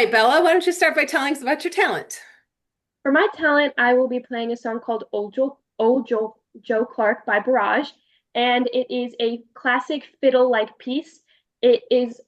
right, Bella, why don't you start by telling us about your talent? For my talent, I will be playing a song called Joe Clark by Barrage, and it is a classic fiddle-like piece. It is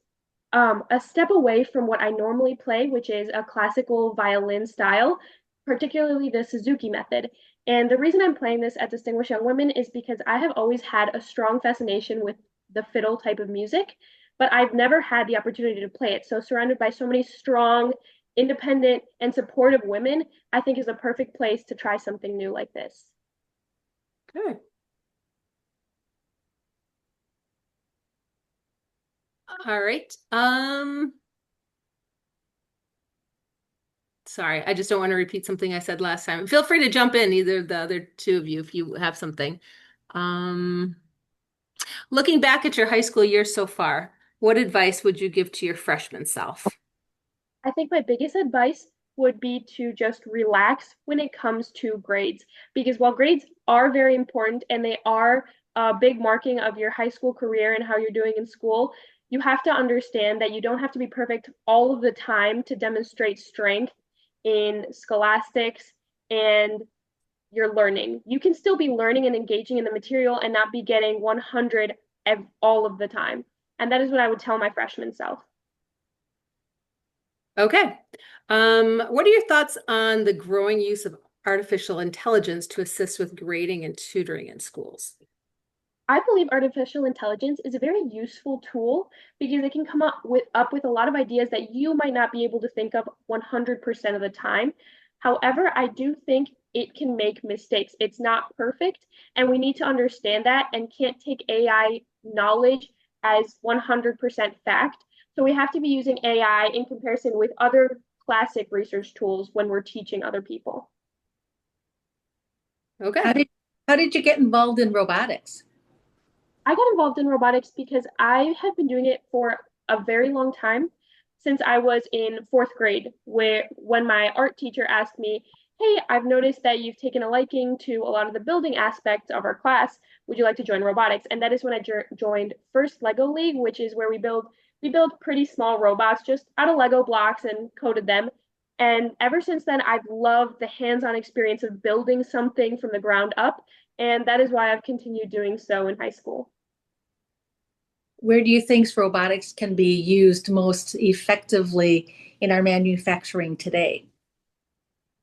a step away from what I normally play, which is a classical violin style, particularly the Suzuki method. And the reason I'm playing this at Distinguished Young Women is because I have always had a strong fascination with the fiddle type of music, but I've never had the opportunity to play it. So, surrounded by so many strong, independent, and supportive women, I think is a perfect place to try something new like this. Good. All right. Sorry, I just don't want to repeat something I said last time. Feel free to jump in, either of the other two of you, if you have something. Um, Looking back at your high school years so far, what advice would you give to your freshman self? I think my biggest advice would be to just relax when it comes to grades. Because while grades are very important and they are a big marking of your high school career and how you're doing in school, you have to understand that you don't have to be perfect all of the time to demonstrate strength in scholastics and your learning. You can still be learning and engaging in the material and not be getting 100 all of the time. And that is what I would tell my freshman self. Okay. What are your thoughts on the growing use of artificial intelligence to assist with grading and tutoring in schools? I believe artificial intelligence is a very useful tool because it can come up with a lot of ideas that you might not be able to think of 100% of the time. However, I do think it can make mistakes. It's not perfect, and we need to understand that and can't take AI knowledge as 100% fact. So we have to be using AI in comparison with other classic research tools when we're teaching other people. Okay. How did how did you get involved in robotics? I got involved in robotics because I have been doing it for a very long time, since I was in fourth grade, where when my art teacher asked me, "Hey, I've noticed that you've taken a liking to a lot of the building aspects of our class. Would you like to join robotics?" And that is when I joined First Lego League, which is where we build pretty small robots just out of Lego blocks and coded them. And ever since then, I've loved the hands-on experience of building something from the ground up, and that is why I've continued doing so in high school. Where do you think robotics can be used most effectively in our manufacturing today?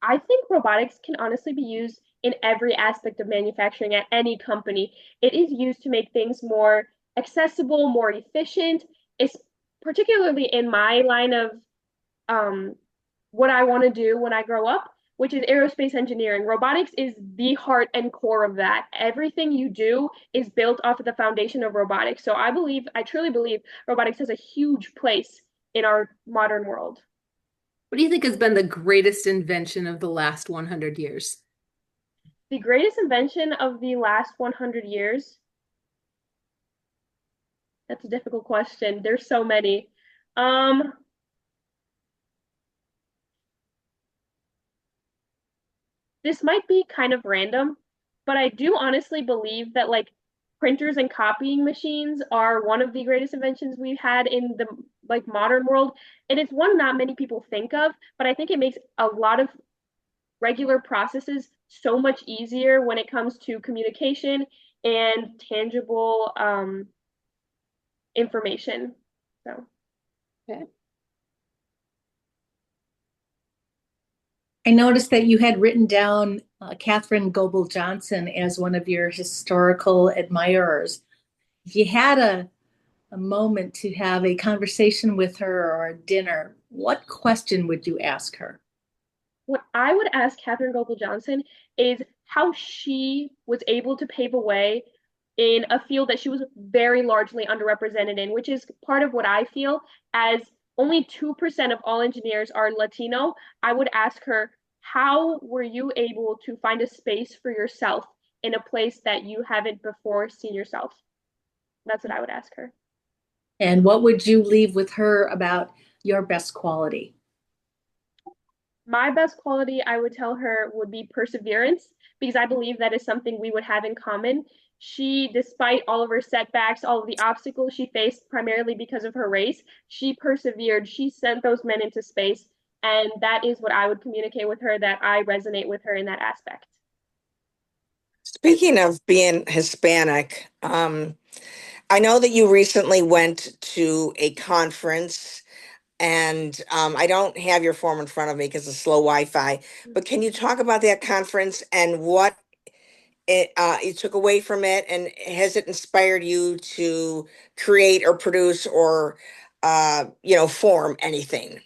I think robotics can honestly be used in every aspect of manufacturing at any company. It is used to make things more accessible, more efficient. It's particularly in my line of um, what I want to do when I grow up, which is aerospace engineering. Robotics is the heart and core of that. Everything you do is built off of the foundation of robotics. So I truly believe robotics has a huge place in our modern world. What do you think has been the greatest invention of the last 100 years? The greatest invention of the last 100 years? That's a difficult question. There's so many. Um, this might be kind of random, but I do honestly believe that like printers and copying machines are one of the greatest inventions we've had in the like modern world. And it's one not many people think of, but I think it makes a lot of regular processes so much easier when it comes to communication and tangible information. So Okay. I noticed that you had written down Katherine Goebel Johnson as one of your historical admirers. If you had a moment to have a conversation with her or a dinner, what question would you ask her? what I would ask Katherine Goebel Johnson is how she was able to pave a way in a field that she was very largely underrepresented in, which is part of what I feel as only 2% of all engineers are Latino. I would ask her, how were you able to find a space for yourself in a place that you haven't before seen yourself? That's what I would ask her. And what would you leave with her about your best quality? My best quality, I would tell her, would be perseverance because I believe that is something we would have in common. she, despite all of her setbacks, all of the obstacles she faced primarily because of her race, she persevered. She sent those men into space. And that is what I would communicate with her, that I resonate with her in that aspect. Speaking of being Hispanic, I know that you recently went to a conference, and I don't have your form in front of me because it's slow Wi-Fi. But can you talk about that conference and what you took away from it, and has it inspired you to create or produce or form anything?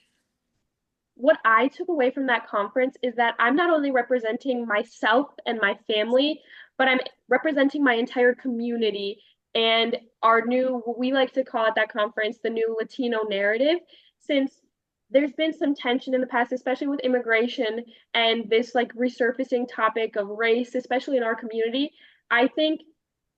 What I took away from that conference is that I'm not only representing myself and my family, but I'm representing my entire community and our new, what we like to call at that conference, the new Latino narrative, since there's been some tension in the past, especially with immigration and this like resurfacing topic of race, especially in our community. I think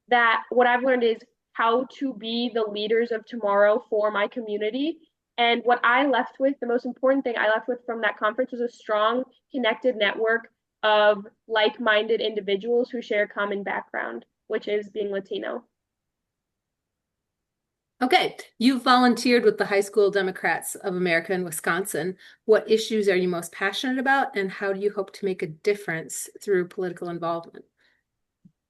that what I've learned is how to be the leaders of tomorrow for my community. And what I left with, the most important thing I left with from that conference was a strong, connected network of like minded individuals who share a common background, which is being Latino. Okay, you've volunteered with the High School Democrats of America in Wisconsin. What issues are you most passionate about, and how do you hope to make a difference through political involvement?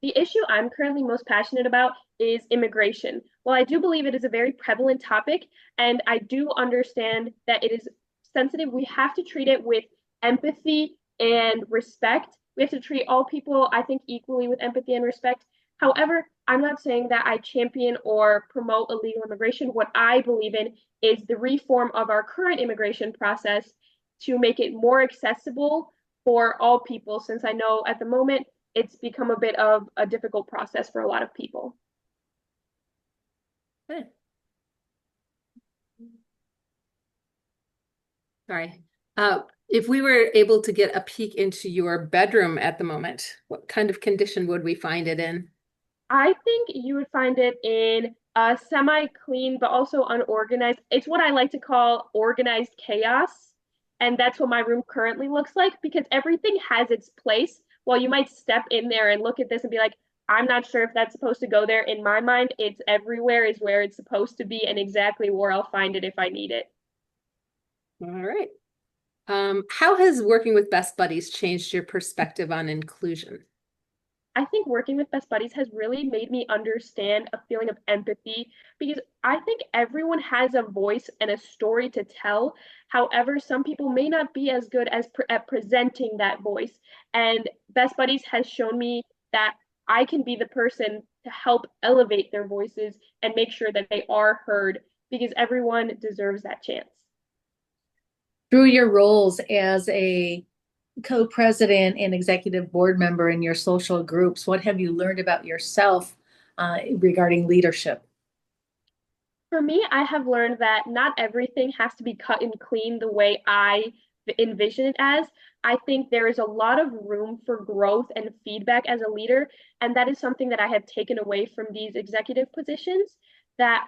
The issue I'm currently most passionate about is immigration. While I do believe it is a very prevalent topic, and I do understand that it is sensitive, we have to treat it with empathy and respect. We have to treat all people, I think, equally with empathy and respect. However, I'm not saying that I champion or promote illegal immigration. What I believe in is the reform of our current immigration process to make it more accessible for all people, since I know at the moment it's become a bit of a difficult process for a lot of people. Okay. Sorry. If we were able to get a peek into your bedroom at the moment, what kind of condition would we find it in? I think you would find it in a semi-clean but also unorganized. It's what I like to call organized chaos. And that's what my room currently looks like because everything has its place. While you might step in there and look at this and be like, I'm not sure if that's supposed to go there. In my mind, it's everywhere is where it's supposed to be and exactly where I'll find it if I need it. All right. How has working with Best Buddies changed your perspective on inclusion? I think working with Best Buddies has really made me understand a feeling of empathy because I think everyone has a voice and a story to tell. However, some people may not be as good as at presenting that voice. And Best Buddies has shown me that I can be the person to help elevate their voices and make sure that they are heard because everyone deserves that chance. Through your roles as a co-president and executive board member in your social groups, what have you learned about yourself regarding leadership? For me, I have learned that not everything has to be cut and clean the way I envision it as. I think there is a lot of room for growth and feedback as a leader, and that is something that I have taken away from these executive positions, that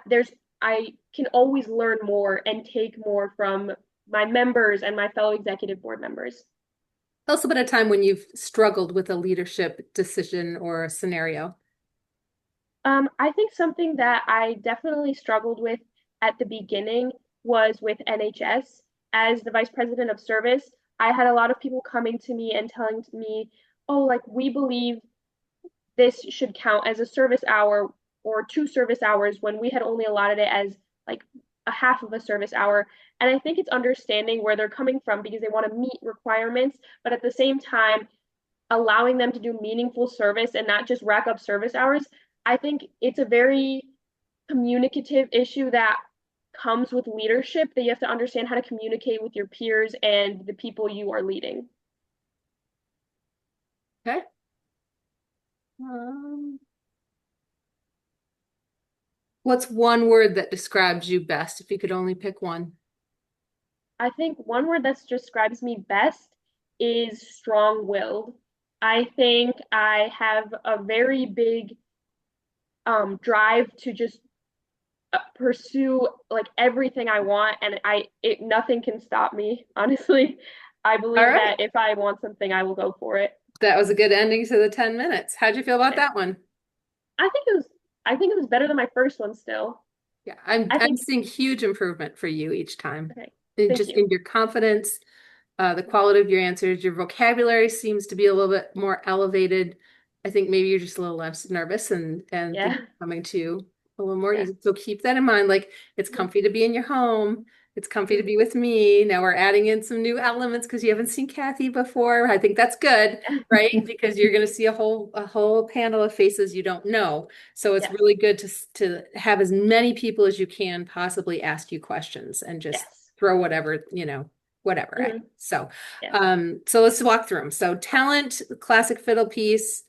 I can always learn more and take more from my members and my fellow executive board members. Tell us about a time when you've struggled with a leadership decision or a scenario. I think something that I definitely struggled with at the beginning was with NHS. As the vice president of service, I had a lot of people coming to me and telling me, oh, like we believe this should count as a service hour or 2 service hours when we had only allotted it as like a half of a service hour. And I think it's understanding where they're coming from because they want to meet requirements, but at the same time, allowing them to do meaningful service and not just rack up service hours. I think it's a very communicative issue that comes with leadership that you have to understand how to communicate with your peers and the people you are leading. Okay. Um, what's one word that describes you best if you could only pick one? I think one word that describes me best is strong-willed. I think I have a very big drive to just pursue like everything I want, and nothing can stop me. Honestly, I All believe right. that if I want something, I will go for it. That was a good ending to the 10 minutes. How'd you feel about that one? I think it was better than my first one still. Yeah, I I'm think seeing huge improvement for you each time. okay. In Thank just you. in your confidence, the quality of your answers, your vocabulary seems to be a little bit more elevated. I think maybe you're just a little less nervous and things Yeah. are coming to you a little more Yeah. easy. So keep that in mind. Like it's Mhm. comfy to be in your home. It's comfy to Mhm. be with me. Now we're adding in some new elements because you haven't seen Kathy before. I think that's good, right? Because you're going to see a whole panel of faces you don't know. So it's Yes. really good to have as many people as you can possibly ask you questions and just Yes. throw whatever, whatever at you. Mhm. So, Yes. so let's walk through them. So talent, classic fiddle piece,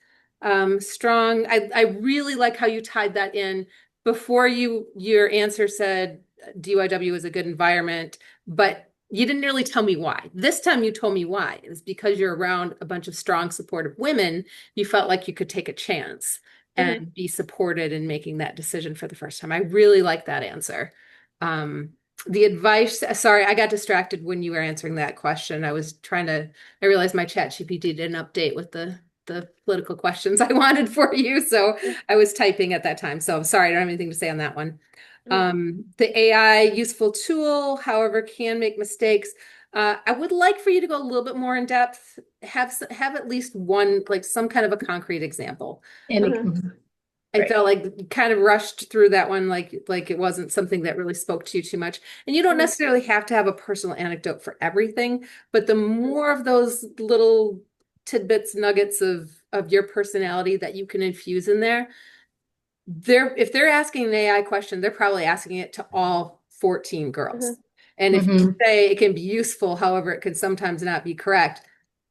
strong. I really like how you tied that in before your answer said DYW is a good environment, but you didn't really tell me why. This time you told me why. It was because you're around a bunch of strong, supportive women. You felt like you could take a chance Mhm. and be supported in making that decision for the first time. I really like that answer. Um, the advice, sorry, I got distracted when you were answering that question. I realized my chat GPT didn't update with the political questions I wanted for you. So I was typing at that time. So I'm sorry, I don't have anything to say on that one. Mhm. The AI useful tool, however, can make mistakes. I would like for you to go a little bit more in depth, have at least one, like some kind of a concrete example. And Mhm. I right. felt like you kind of rushed through that one, like it wasn't something that really spoke to you too much. And you don't Mhm. necessarily have to have a personal anecdote for everything, but the more of those little tidbits, nuggets of your personality that you can infuse in there, if they're asking an AI question, they're probably asking it to all 14 girls. Mhm. And if you Mhm. say it can be useful, however, it can sometimes not be correct,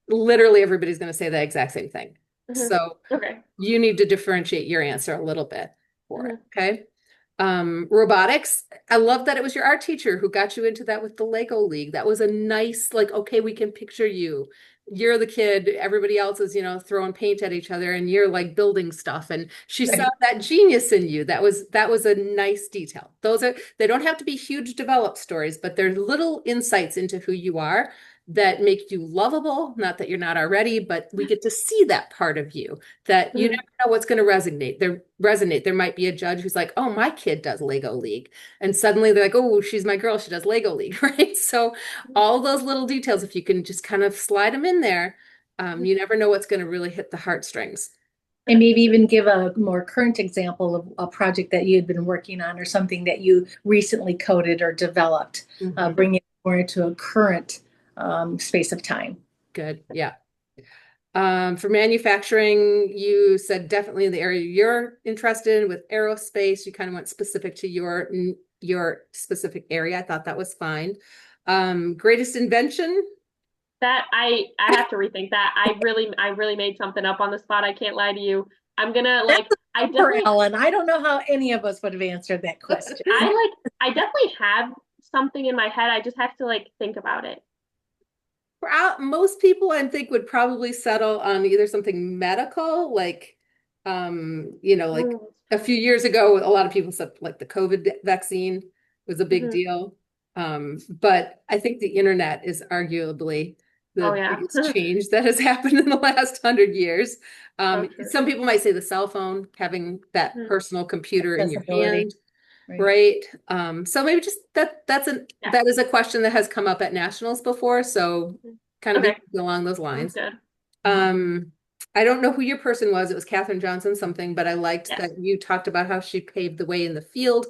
literally everybody's going to say the exact same thing. Mhm. So Okay. you need to differentiate your answer a little bit for it. Mhm. Okay. Robotics. I love that it was your art teacher who got you into that with the Lego League. That was a nice, like, okay, we can picture you. You're the kid, everybody else is, throwing paint at each other and you're like building stuff. And she saw Right. that genius in you. That was a nice detail. They don't have to be huge developed stories, but they're little insights into who you are that make you lovable. Not that you're not already, but we get to see that part of you that you Mhm. never know what's going to resonate. There might be a judge who's like, oh, my kid does Lego League. And suddenly they're like, oh, she's my girl. She does Lego League, right? So all those little details, if you can just kind of slide them in there, Mhm. you never know what's going to really hit the heartstrings. And maybe even give a more current example of a project that you had been working on or something that you recently coded or developed, Mhm. bring it more into a current space of time. Good. Yeah. For manufacturing, you said definitely in the area you're interested in with aerospace. You kind of went specific to your specific area. I thought that was fine. Greatest invention? That I have to rethink that. I really made something up on the spot. I can't lie to you. I'm gonna That's like a number, Ellen. I don't know how any of us would have answered that question. I definitely have something in my head. I just have to like think about it. Most people I think would probably settle on either something medical, like like Mm. a few years ago, a lot of people said like the COVID vaccine was a big Mhm. deal. But I think the internet is arguably Oh the yeah. biggest change that has happened in the last 100 years. So true. Some people might say the cell phone, having that Mhm. personal computer in your Accessibility, hand. right? Right. So maybe just Yeah. that is a question that has come up at nationals before. So Mhm. kind of Okay. thinking along those Sounds lines. good. Um, I don't know who your person was. It was Katherine Johnson something, but I liked Yes. that you talked about how she paved the way in the field.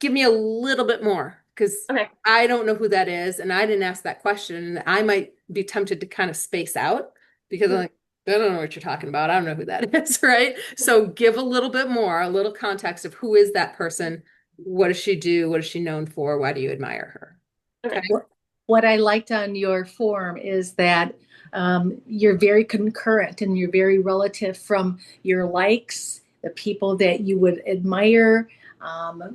Give me a little bit more because Okay. I don't know who that is, and I didn't ask that question, and I might be tempted to kind of space out because I'm Mhm. like, I don't know what you're talking about. I don't know who that is, right? So give a little bit more, a little context of who is that person? What does she do? What is she known for? Why do you admire her? Okay. Okay. What I liked on your form is that you're very concurrent and you're very relative from your likes, the people that you would admire,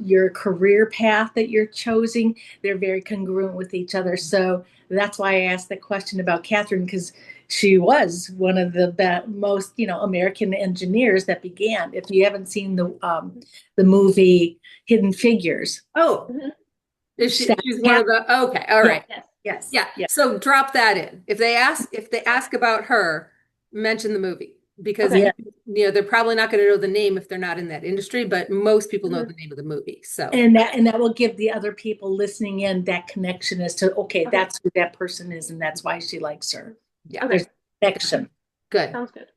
your career path that you're choosing. They're very congruent with each other. So that's why I asked the question about Catherine, because she was one of the most, American engineers that began. If you haven't seen the movie Hidden Figures, Oh, Mhm. she's one of the, okay, all yeah, right. Yes. yes, Yeah. yeah. So drop that in. If they ask about her, mention the movie. because Okay. they're probably not going to know the name if they're not in that industry, but most people know Mhm. the name of the movie. So And that will give the other people listening in that connection as to, okay, Okay. that's who that person is, and that's why she likes her. yeah, There's Okay. connection. good. Sounds good.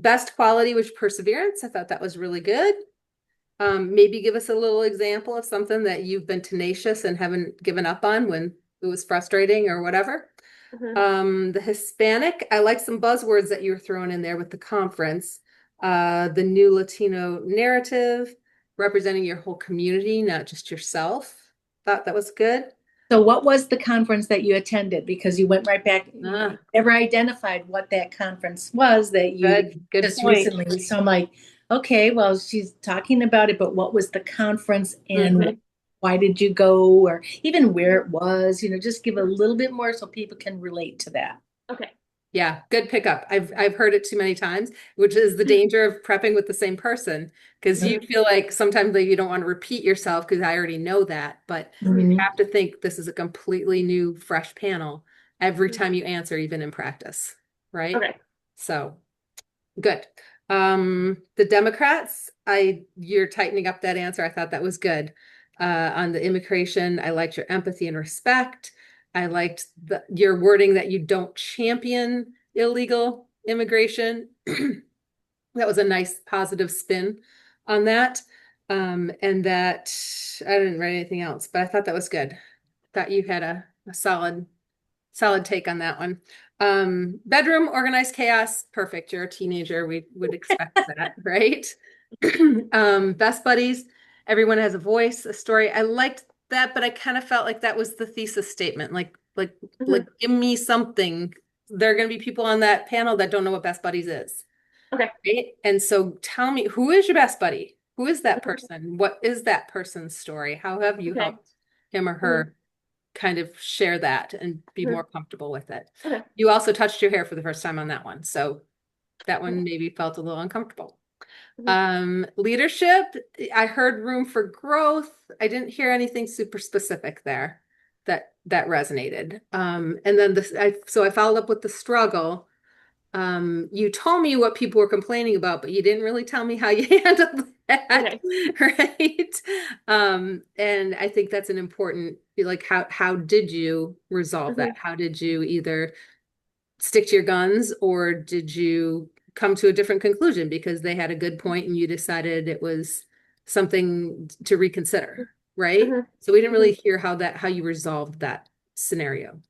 Best quality was perseverance. I thought that was really good. Maybe give us a little example of something that you've been tenacious and haven't given up on when it was frustrating or whatever. The Hispanic, I like some buzzwords that you were throwing in there with the conference. The new Latino narrative, representing your whole community, not just yourself. Thought that was good. So what was the conference that you attended? Because you went right back, Ah, you never identified what that conference was that you good just point. recently. So I'm like, okay, well, she's talking about it, but what was the conference and Mhm. why did you go, or even where it was? Just give a little bit more so people can relate to that. Okay. Yeah, good pickup. I've heard it too many times, which is the danger of prepping with the same person because you feel like sometimes that you don't want to repeat yourself because I already know that, but you Mhm. have to think this is a completely new, fresh panel every Mhm. time you answer, even in practice, right? Okay. So good. The Democrats, you're tightening up that answer. I thought that was good. On the immigration, I liked your empathy and respect. I liked your wording that you don't champion illegal immigration. That was a nice positive spin on that. And that I didn't write anything else, but I thought that was good. Thought you had a solid take on that one. Bedroom, organized chaos, perfect. You're a teenager. We would expect that, right? Best buddies, everyone has a voice, a story. I liked that, but I kind of felt like that was the thesis statement. Like, give me something. There are going to be people on that panel that don't know what best buddies is. Okay. Right? And so tell me, who is your best buddy? Who is that person? What is that person's story? How have you Okay. helped him or her kind of share that and be more comfortable with it? Okay. You also touched your hair for the first time on that one. So that one maybe felt a little uncomfortable. Leadership, I heard room for growth. I didn't hear anything super specific there that resonated. And then so I followed up with the struggle. You told me what people were complaining about, but you didn't really tell me how you handled that, right? And I think that's an important, like, how did you resolve that? How did you either stick to your guns or did you come to a different conclusion because they had a good point and you decided it was something to reconsider, right? So we didn't really hear how you resolved that scenario.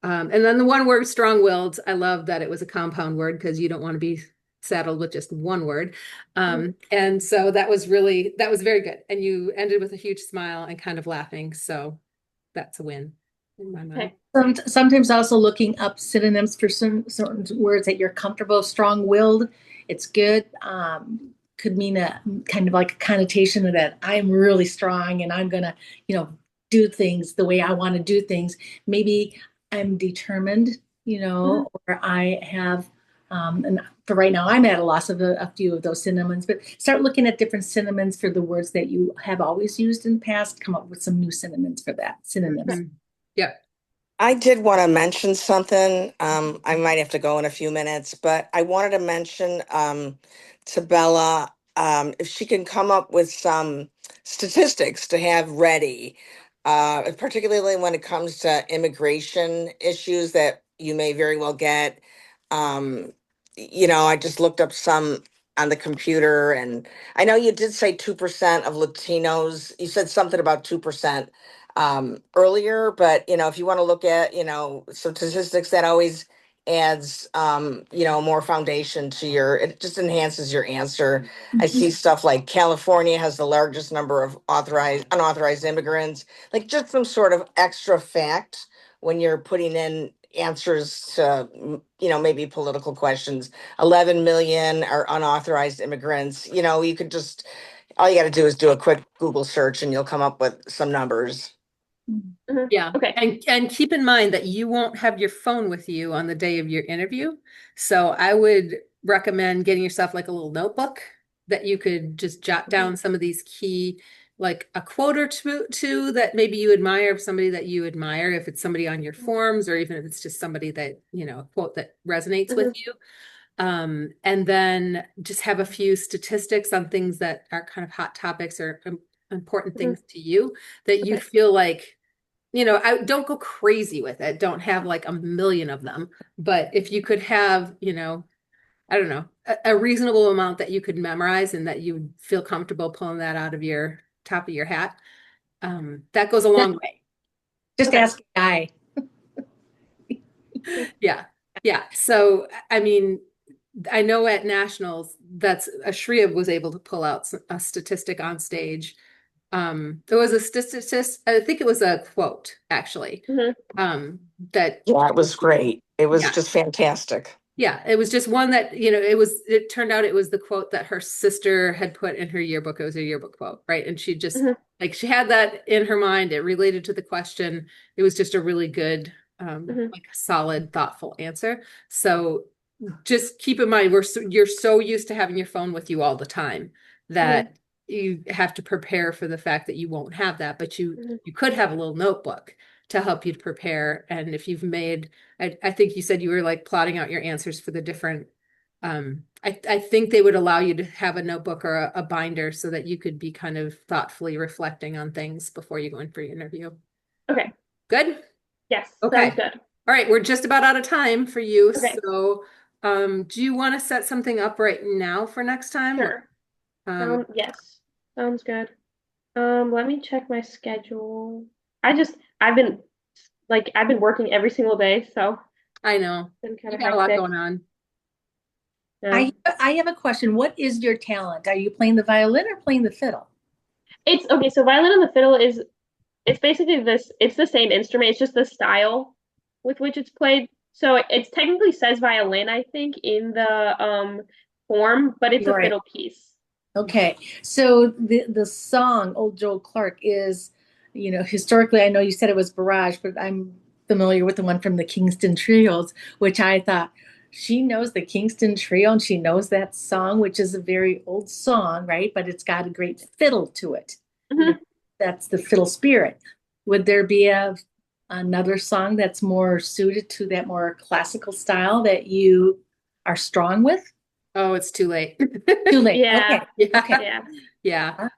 And then the one word strong-willed, I love that it was a compound word because you don't want to be saddled with just one word. And so that was very good. And you ended with a huge smile and kind of laughing. So that's a win in my mind. Sometimes also looking up synonyms for certain words that you're comfortable, strong-willed. It's good. Could mean a kind of like a connotation of that I'm really strong and I'm gonna, do things the way I want to do things. Maybe I'm determined, or I have. And for right now, I'm at a loss of a few of those synonyms. But start looking at different synonyms for the words that you have always used in the past. Come up with some new synonyms for that. Synonyms. Yep. I did want to mention something. I might have to go in a few minutes, but I wanted to mention to Bella if she can come up with some statistics to have ready, particularly when it comes to immigration issues that you may very well get. I just looked up some on the computer, and I know you did say 2% of Latinos. You said something about 2% earlier, but if you want to look at, some statistics, that always adds, more foundation to it just enhances your answer. I see stuff like California has the largest number of unauthorized immigrants, like just some sort of extra fact when you're putting in answers to, maybe political questions. 11 million are unauthorized immigrants. You could just, all you got to do is do a quick Google search and you'll come up with some numbers. Yeah. Okay. And keep in mind that you won't have your phone with you on the day of your interview. So I would recommend getting yourself like a little notebook that you could just jot down some of these key, like a quote or two that maybe you admire, somebody that you admire, if it's somebody on your forums, or even if it's just somebody that, a quote that resonates with you. And then just have a few statistics on things that are kind of hot topics or important Mhm. things to you that you Okay. feel like, I don't go crazy with it. Don't have like a million of them. But if you could have, I don't know, a reasonable amount that you could memorize and that you feel comfortable pulling that out of your top of your hat, that goes a long way. Just Okay. ask a guy. Yeah. Yeah. So, I mean, I know at nationals that's Shreya was able to pull out a statistic on stage. There was a statistic, I think it was a quote actually, Mhm. that, Yeah, it was great. It was yeah, just fantastic. yeah, it was just one that, it turned out it was the quote that her sister had put in her yearbook. It was a yearbook quote, right? And she just, Mhm. like, she had that in her mind. It related to the question. It was just a really good, Mhm. like, solid, thoughtful answer. So just keep in mind, you're so used to having your phone with you all the time Mhm. that you have to prepare for the fact that you won't have that, but you Mhm. you could have a little notebook to help you to prepare. And if you've made, I think you said you were like plotting out your answers for the different, I think they would allow you to have a notebook or a binder so that you could be kind of thoughtfully reflecting on things before you go in for your interview. Okay. Good? Yes, Okay. sounds good. All right, we're just about out of time for you. Okay. So, do you want to set something up right now for next time? Sure. Yes. Sounds good. Let me check my schedule. I've been working every single day, so I know it's been kind you of got a lot hectic. going on. Yeah. I have a question. What is your talent? Are you playing the violin or playing the fiddle? It's okay, so violin and the fiddle is it's basically it's the same instrument, it's just the style with which it's played. So it technically says violin, I think, in the form, but it's a You're right. fiddle piece. Okay. So the song Old Joe Clark is, historically I know you said it was Barrage, but I'm familiar with the one from the Kingston Trios, which I thought she knows the Kingston Trio and she knows that song, which is a very old song, right? But it's got a great fiddle to it. Hmm. That's the fiddle spirit. Would there be another song that's more suited to that more classical style that you are strong with? Oh, it's too late. Too late. Yeah. Okay. Yeah. Okay. Yeah. Yeah.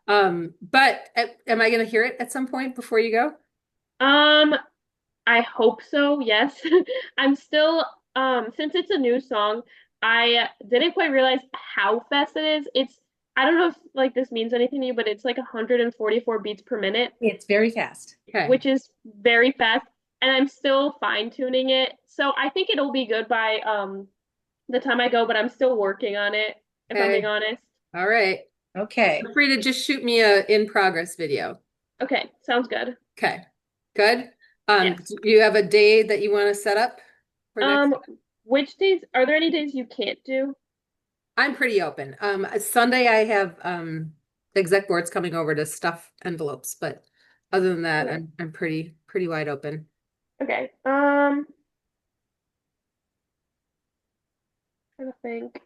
But am I going to hear it at some point before you go? Um, I hope so, yes. I'm still since it's a new song, I didn't quite realize how fast it is. I don't know if like this means anything to you, but it's like 144 beats per minute, It's very fast. Okay. which is very fast, and I'm still fine-tuning it. So I think it'll be good by the time I go, but I'm still working on it, if I'm being Okay. honest. All right. Okay. Feel free to just shoot me a in progress video. Okay, sounds good. Okay. Good. Yes. Do you have a day that you want to set up for next? Um, which days are there any days you can't do? I'm pretty open. Sunday I have exec boards coming over to stuff envelopes, but other than that, Okay. I'm pretty wide open. Okay. Trying to think.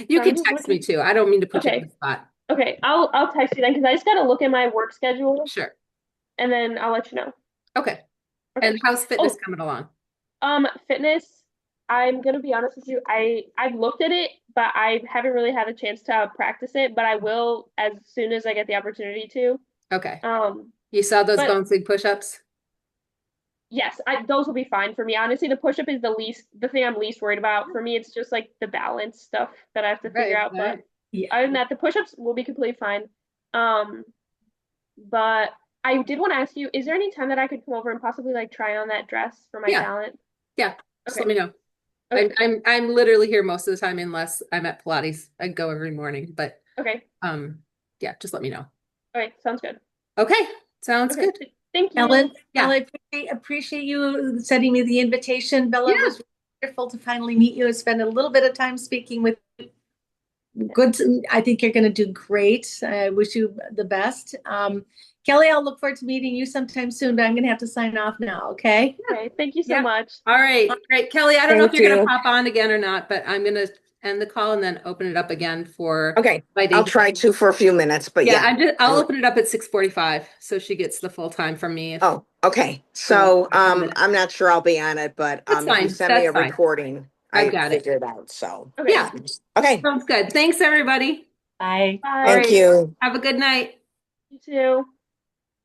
You So I'm can just text me looking. too. I don't mean to put you on the Okay. spot. Okay. I'll text you then because I just gotta look at my work schedule Sure. and then I'll let you know. Okay. Okay. And how's fitness Oh, coming along? fitness. I'm gonna be honest with you. I've looked at it, but I haven't really had a chance to practice it. But I will as soon as I get the opportunity to. Okay. Um, You saw those but bouncing push-ups? yes, those will be fine for me. Honestly, the push up is the thing I'm least worried about. For me, it's just like the balance stuff that I have to figure Right, out. But right. Yeah. other than that, the push ups will be completely fine. Um, but I did want to ask you, is there any time that I could come over and possibly like try on that dress for my Yeah, talent? yeah. Just let Okay. me know. Okay. I'm literally here most of the time unless I'm at Pilates. I go every morning, but Okay. um yeah, just let me know. Okay. Sounds good. Okay, sounds Okay. good. Thank you. Ellen, Yeah. I appreciate you sending me the invitation. Bella, Yeah. it was wonderful to finally meet you and spend a little bit of time speaking with you. Good. I think you're going to do great. I wish you the best. Kelly, I'll look forward to meeting you sometime soon, but I'm going to have to sign off now. Okay. Okay. Thank you so Yeah. much. All right. Great. Kelly, I don't know if Thank you're gonna you. pop on again or not, but I'm gonna end the call and then open it up again for Okay, my I'll try to for a few minutes, but Yeah, yeah. I'll I'm- open it up at 6:45, so she gets the full time from me. Oh, okay. So, 10 minutes. I'm not sure I'll be on it, but, That's if you fine. send me That's a fine. recording, I've I got it. figure it out, so. Okay. Yeah, Okay, sounds good. Thanks, everybody. Bye. Bye. thank you. Have a good night. You too.